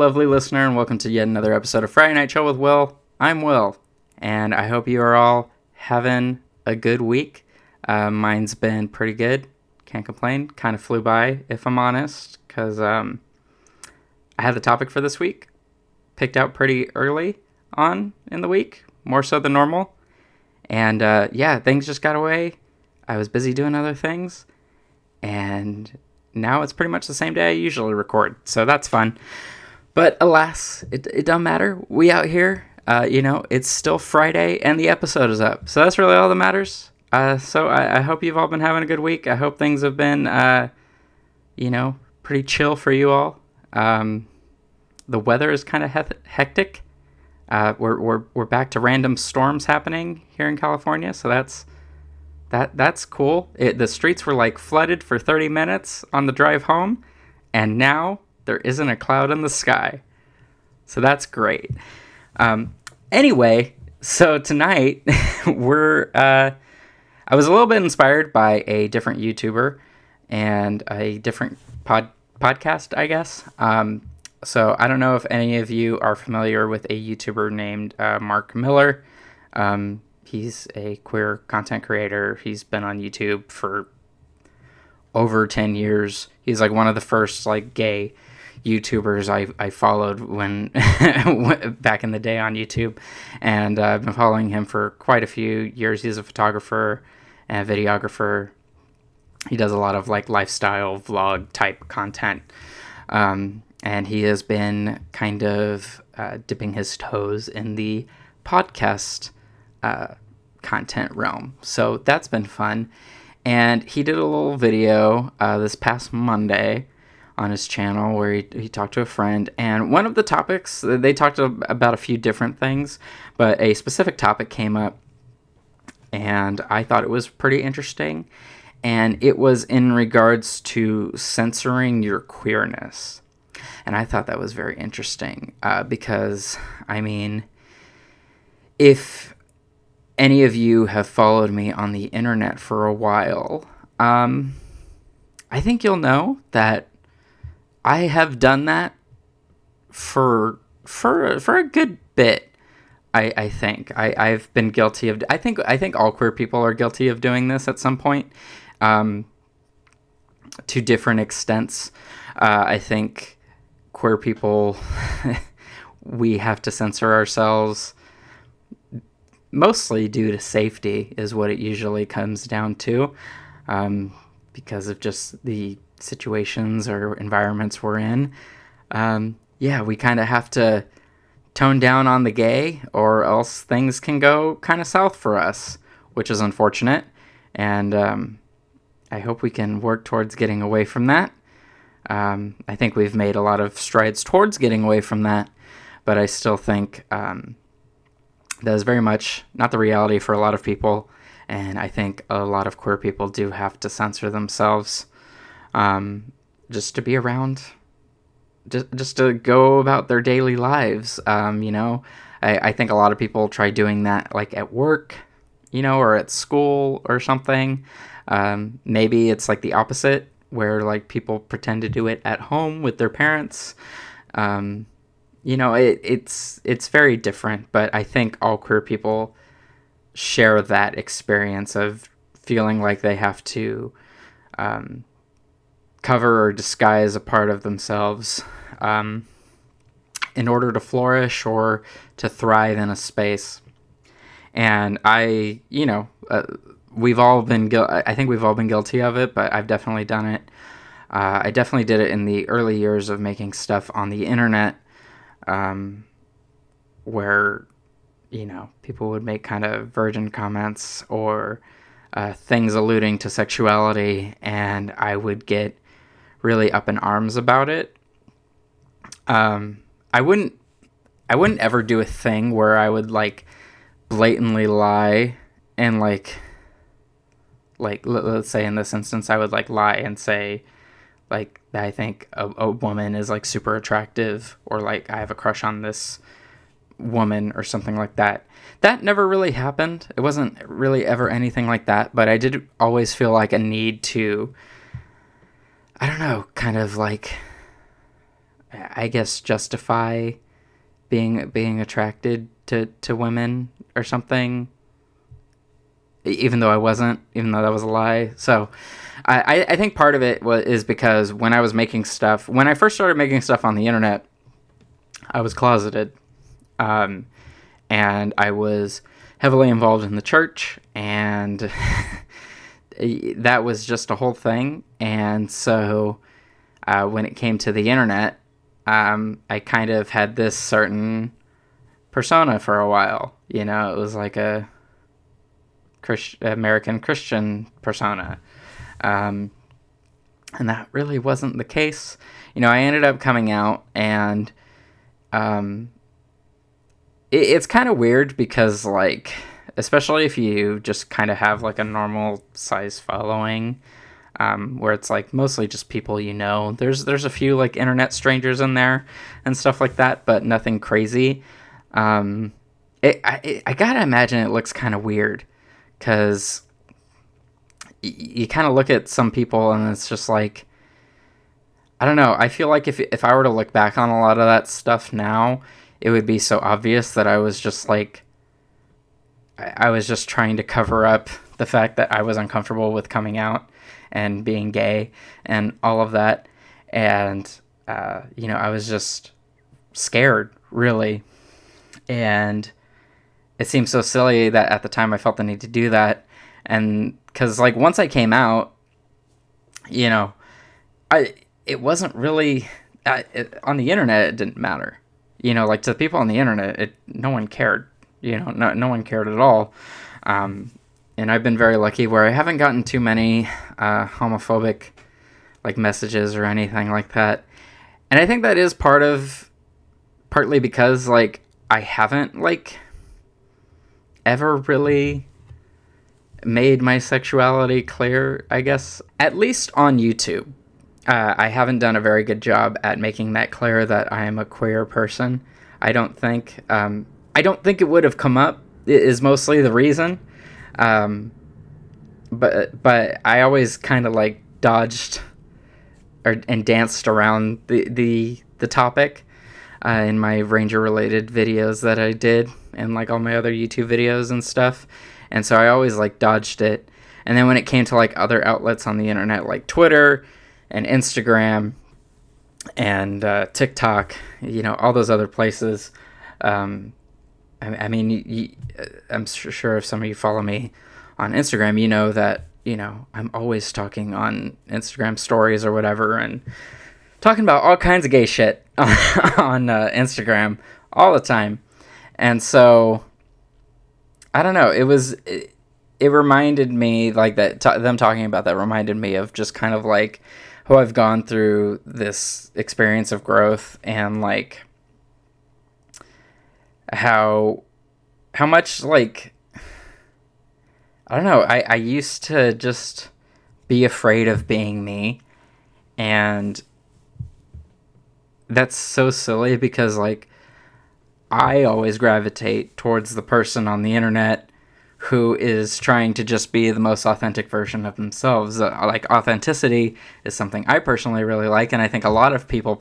lovely listener, and welcome to yet another episode of Friday Night Chill with Will. I'm Will, and I hope you are all having a good week. Mine's been pretty good. Can't complain. Kind of flew by, if I'm honest, because I had the topic for this week picked out pretty early on in the week, more so than normal. And things just got away. I was busy doing other things, and now it's pretty much the same day I usually record, so that's fun. But alas, it don't matter. We out here, it's still Friday, and the episode is up, so that's really all that matters. So I hope you've all been having a good week. I hope things have been, pretty chill for you all. The weather is kind of hectic. We're back to random storms happening here in California, so that's cool. The streets were like flooded for 30 minutes on the drive home, and now there isn't a cloud in the sky. So that's great. Anyway, so tonight I was a little bit inspired by a different YouTuber and a different podcast, I guess. So I don't know if any of you are familiar with a YouTuber named Mark Miller. He's a queer content creator. He's been on YouTube for over 10 years. He's like one of the first like gay YouTubers I followed when back in the day on YouTube. And I've been following him for quite a few years. He's a photographer and a videographer. He does a lot of like lifestyle vlog type content. And he has been kind of dipping his toes in the podcast content realm. So that's been fun. And he did a little video this past Monday on his channel where he talked to a friend. And one of the topics, they talked about a few different things, but a specific topic came up. And I thought it was pretty interesting. And it was in regards to censoring your queerness. And I thought that was very interesting because, I mean, if any of you have followed me on the internet for a while, I think you'll know that I have done that for a good bit. I think I've been guilty of. I think all queer people are guilty of doing this at some point, to different extents. I think queer people, we have to censor ourselves mostly due to safety is what it usually comes down to, because of just the situations or environments we're in. We kind of have to tone down on the gay, or else things can go kind of south for us, which is unfortunate. And I hope we can work towards getting away from that. I think we've made a lot of strides towards getting away from that, but I still think that is very much not the reality for a lot of people, and I think a lot of queer people do have to censor themselves just to be around, just to go about their daily lives. I think a lot of people try doing that like at work, or at school or something. Maybe it's like the opposite, where like people pretend to do it at home with their parents. It's very different, but I think all queer people share that experience of feeling like they have to cover or disguise a part of themselves in order to flourish or to thrive in a space. And I think we've all been guilty of it, but I've definitely done it. I definitely did it in the early years of making stuff on the internet, where, people would make kind of virgin comments or things alluding to sexuality, and I would get really up in arms about it. I wouldn't ever do a thing where I would like blatantly lie and like let's say in this instance I would like lie and say like that I think a woman is like super attractive, or like I have a crush on this woman or something like that. That never really happened. It wasn't really ever anything like that, but I did always feel like a need to, I don't know, kind of like I guess, justify being attracted to women or something, even though I wasn't, even though that was a lie. So I think part of it is because when I first started making stuff on the internet, I was closeted, um, and I was heavily involved in the church, and that was just a whole thing. And so when it came to the internet, I kind of had this certain persona for a while. It was like a American Christian persona. And that really wasn't the case. I ended up coming out, and it's kind of weird because, like, especially if you just kind of have like a normal size following, where it's like mostly just people There's a few like internet strangers in there and stuff like that, but nothing crazy. I gotta imagine it looks kind of weird because you kind of look at some people and it's just like, I don't know. I feel like if I were to look back on a lot of that stuff now, it would be so obvious that I was just like, I was just trying to cover up the fact that I was uncomfortable with coming out and being gay and all of that. And, I was just scared, really. And it seems so silly that at the time I felt the need to do that. And because, like, once I came out, it wasn't really, on the internet, it didn't matter. Like, to the people on the internet, no one cared. No one cared at all. And I've been very lucky where I haven't gotten too many homophobic, like, messages or anything like that. And I think that is partly because, like, I haven't, like, ever really made my sexuality clear, I guess. At least on YouTube. I haven't done a very good job at making that clear that I am a queer person. I don't think it would have come up, is mostly the reason. But I always kind of like dodged and danced around the topic in my Ranger related videos that I did and like all my other YouTube videos and stuff. And so I always like dodged it. And then when it came to like other outlets on the internet like Twitter and Instagram and TikTok, all those other places, I mean, I'm sure if some of you follow me on Instagram, you know that, I'm always talking on Instagram stories or whatever and talking about all kinds of gay shit on Instagram all the time. And so, I don't know, it reminded me, like, that them talking about that reminded me of just kind of like how I've gone through this experience of growth and like how much, like, I don't know, I used to just be afraid of being me, and that's so silly because, like, I always gravitate towards the person on the internet who is trying to just be the most authentic version of themselves. Like, authenticity is something I personally really like, and I think a lot of people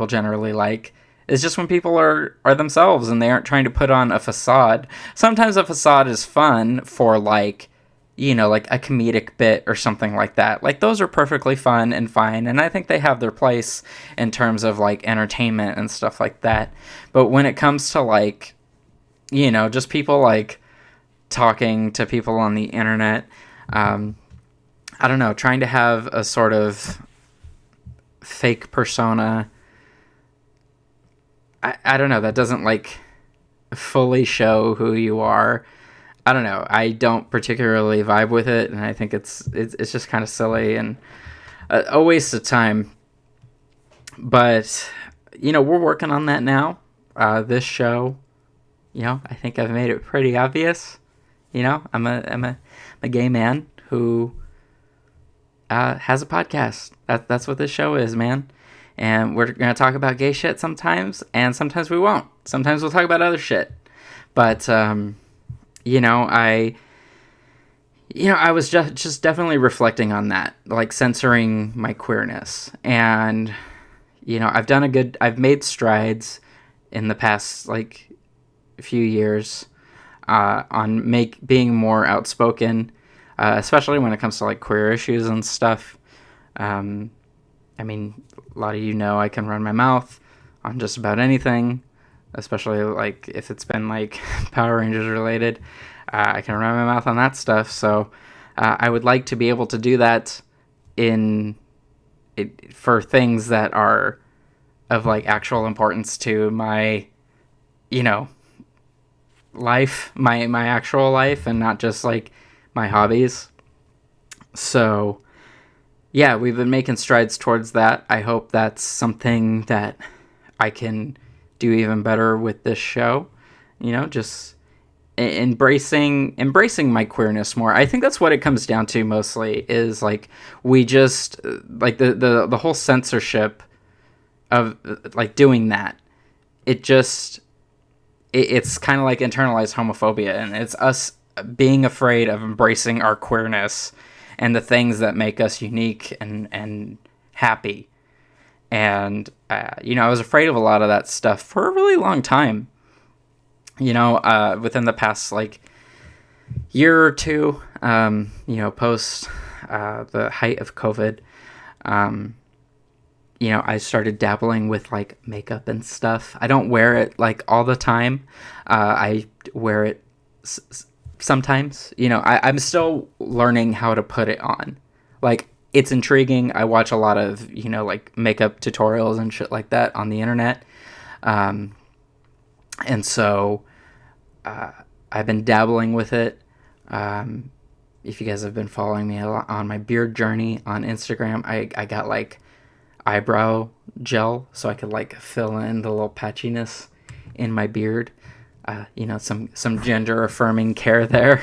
generally like, is just when people are themselves and they aren't trying to put on a facade. Sometimes a facade is fun for, like, like a comedic bit or something like that. Like, those are perfectly fun and fine, and I think they have their place in terms of, like, entertainment and stuff like that. But when it comes to, like, just people, like, talking to people on the internet, I don't know, trying to have a sort of fake persona, I don't know, that doesn't, like, fully show who you are. I don't know, I don't particularly vibe with it, and I think it's just kind of silly and a waste of time. But, we're working on that now. This show, I think I've made it pretty obvious. I'm a gay man who has a podcast. That's what this show is, man. And we're going to talk about gay shit sometimes, and sometimes we won't. Sometimes we'll talk about other shit. But, I was just definitely reflecting on that, like censoring my queerness. And, I've made strides in the past, like, few years on being more outspoken, especially when it comes to, like, queer issues and stuff. Um, I mean, a lot of I can run my mouth on just about anything, especially, like, if it's been, like, Power Rangers related. I can run my mouth on that stuff, so I would like to be able to do that in for things that are of, like, actual importance to my, you know, life, my actual life, and not just, like, my hobbies. So, yeah, we've been making strides towards that. I hope that's something that I can do even better with this show. Just embracing my queerness more. I think that's what it comes down to mostly, is like we just like the whole censorship of, like, doing that. It's kind of like internalized homophobia, and it's us being afraid of embracing our queerness and the things that make us unique and happy. And I was afraid of a lot of that stuff for a really long time. Within the past, like, year or two, post the height of COVID, I started dabbling with, like, makeup and stuff. I don't wear it, like, all the time. I wear it sometimes. I'm still learning how to put it on. Like, it's intriguing. I watch a lot of, like, makeup tutorials and shit like that on the internet. And so I've been dabbling with it. If you guys have been following me on my beard journey on Instagram, I got, like, eyebrow gel so I could, like, fill in the little patchiness in my beard. Some gender affirming care there.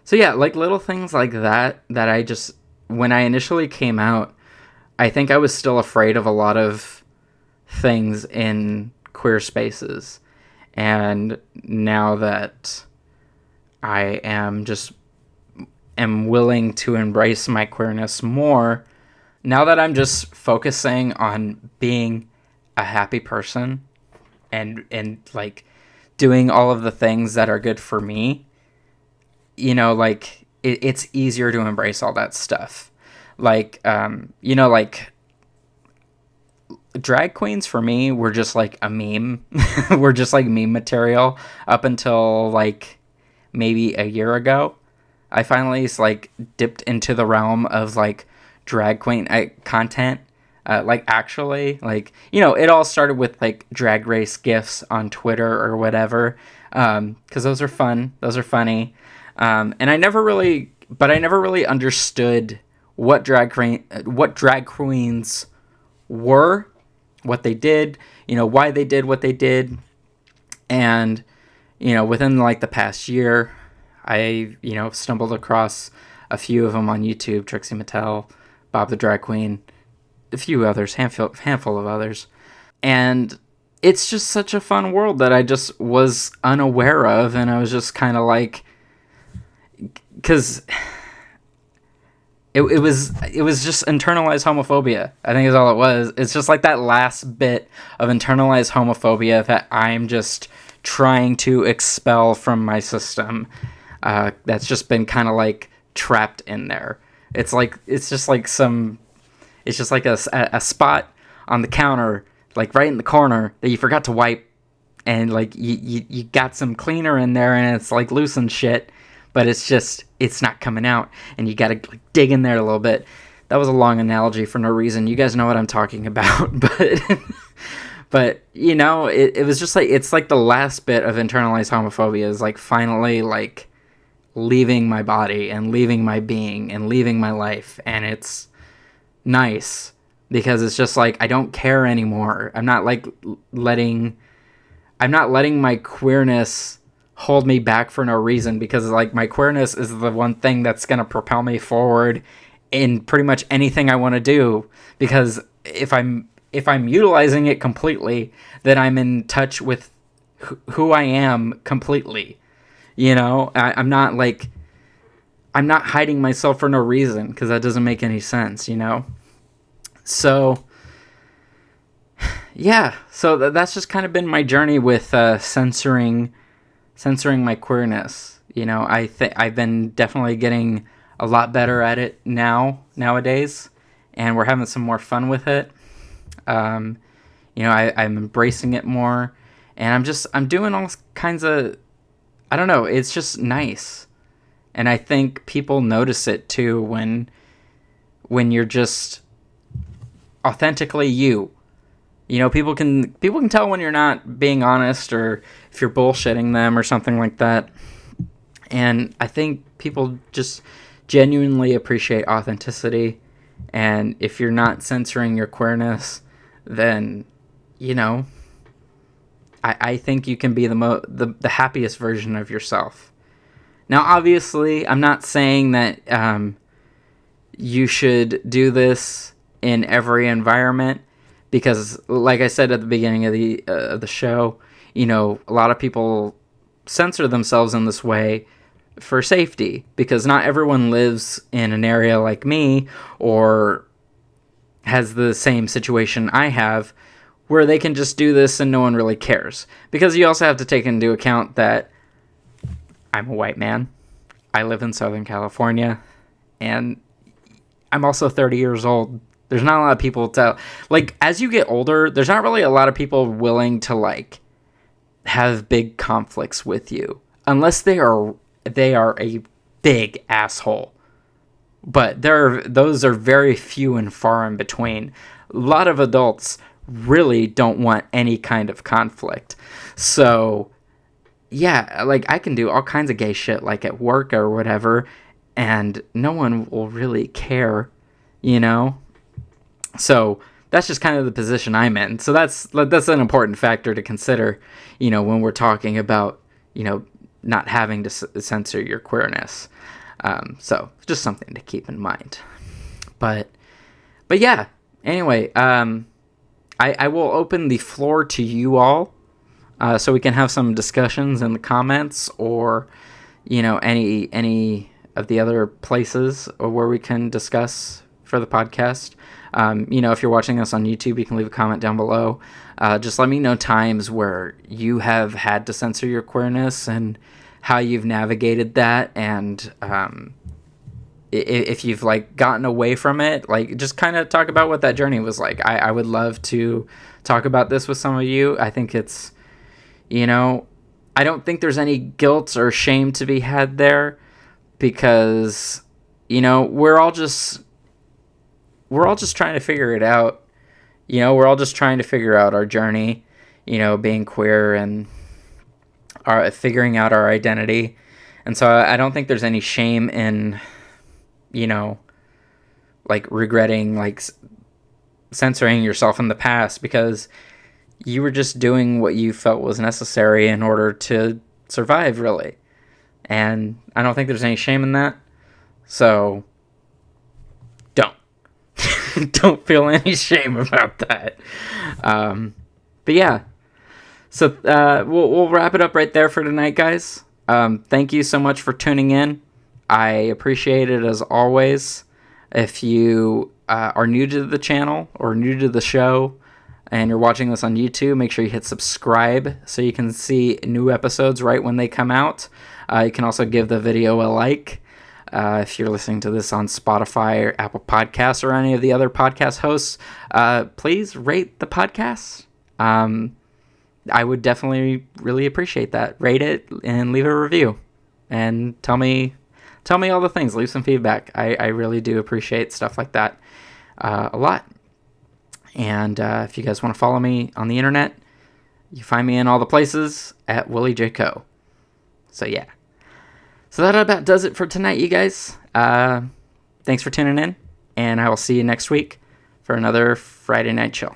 So yeah, like, little things like that I just, when I initially came out, I think I was still afraid of a lot of things in queer spaces. And now that I am willing to embrace my queerness more, now that I'm just focusing on being a happy person and like doing all of the things that are good for me, like, it's easier to embrace all that stuff. Like, like, drag queens for me were just like a meme. We're just like meme material up until, like, maybe a year ago. I finally, like, dipped into the realm of, like, drag queen content. Like, actually, like, it all started with, like, drag race gifs on Twitter or whatever, because those are fun, those are funny, and I never really understood what drag queens were, what they did, why they did what they did. And within, like, the past year, I stumbled across a few of them on YouTube: Trixie Mattel, Bob the Drag Queen, a few others, handful of others. And it's just such a fun world that I just was unaware of, and I was just kind of like, because it was just internalized homophobia, I think, is all it was. It's just like that last bit of internalized homophobia that I'm just trying to expel from my system. That's just been kind of, like, trapped in there. It's just like a spot on the counter, like, right in the corner, that you forgot to wipe, and, like, you got some cleaner in there, and it's, like, loose and shit, but it's not coming out, and you gotta, like, dig in there a little bit. That was a long analogy for no reason. You guys know what I'm talking about. But it was just like, it's like the last bit of internalized homophobia is, like, finally, like, leaving my body and leaving my being and leaving my life. And it's nice, because it's just like, I don't care anymore. I'm not letting my queerness hold me back for no reason, because, like, my queerness is the one thing that's going to propel me forward in pretty much anything I want to do. Because if I'm utilizing it completely, then I'm in touch with who I am completely. I'm not, like, I'm not hiding myself for no reason, because that doesn't make any sense, you know? So, yeah. So that's just kind of been my journey with censoring my queerness. You know, I've been definitely getting a lot better at it nowadays, and we're having some more fun with it. You know, I'm embracing it more, and I'm doing all kinds of, I don't know, it's just nice. And I think people notice it too when you're just authentically you. You know, people can tell when you're not being honest, or if you're bullshitting them or something like that. And I think people just genuinely appreciate authenticity. And if you're not censoring your queerness, then, you know, I think you can be the happiest version of yourself. Now, obviously, I'm not saying that you should do this in every environment, because, like I said at the beginning of the show, you know, a lot of people censor themselves in this way for safety, because not everyone lives in an area like me or has the same situation I have, where they can just do this and no one really cares. Because you also have to take into account that I'm a white man, I live in Southern California, and I'm also 30 years old. There's not a lot of people like, as you get older, there's not really a lot of people willing to, like, have big conflicts with you, unless they are a big asshole. But those are very few and far in between. A lot of adults really don't want any kind of conflict. So, yeah, like, I can do all kinds of gay shit, like at work or whatever, and no one will really care, you know? So that's just kind of the position I'm in. So that's an important factor to consider, you know, when we're talking about, you know, not having to censor your queerness. So just something to keep in mind. But yeah, anyway, I will open the floor to you all, so we can have some discussions in the comments, or, you know, any of the other places where we can discuss for the podcast. You know, if you're watching us on YouTube, you can leave a comment down below. Just let me know times where you have had to censor your queerness and how you've navigated that, and if you've, like, gotten away from it, like, just kind of talk about what that journey was like. I would love to talk about this with some of you. I think it's, you know, I don't think there's any guilt or shame to be had there, because, you know, we're all just trying to figure it out. You know, we're all just trying to figure out our journey, you know, being queer and figuring out our identity. And so I don't think there's any shame in, you know, like, regretting, like, censoring yourself in the past, because you were just doing what you felt was necessary in order to survive, really. And I don't think there's any shame in that. So don't feel any shame about that. But yeah, so we'll wrap it up right there for tonight, guys. Thank you so much for tuning in. I appreciate it as always. If you are new to the channel or new to the show and you're watching this on YouTube, make sure you hit subscribe so you can see new episodes right when they come out. You can also give the video a like. If you're listening to this on Spotify or Apple Podcasts or any of the other podcast hosts, please rate the podcast. I would definitely really appreciate that. Rate it and leave a review, and tell me all the things. Leave some feedback. I really do appreciate stuff like that a lot. And if you guys want to follow me on the internet, you find me in all the places at Willie J. Co. So yeah. So that about does it for tonight, you guys. Thanks for tuning in, and I will see you next week for another Friday Night Chill.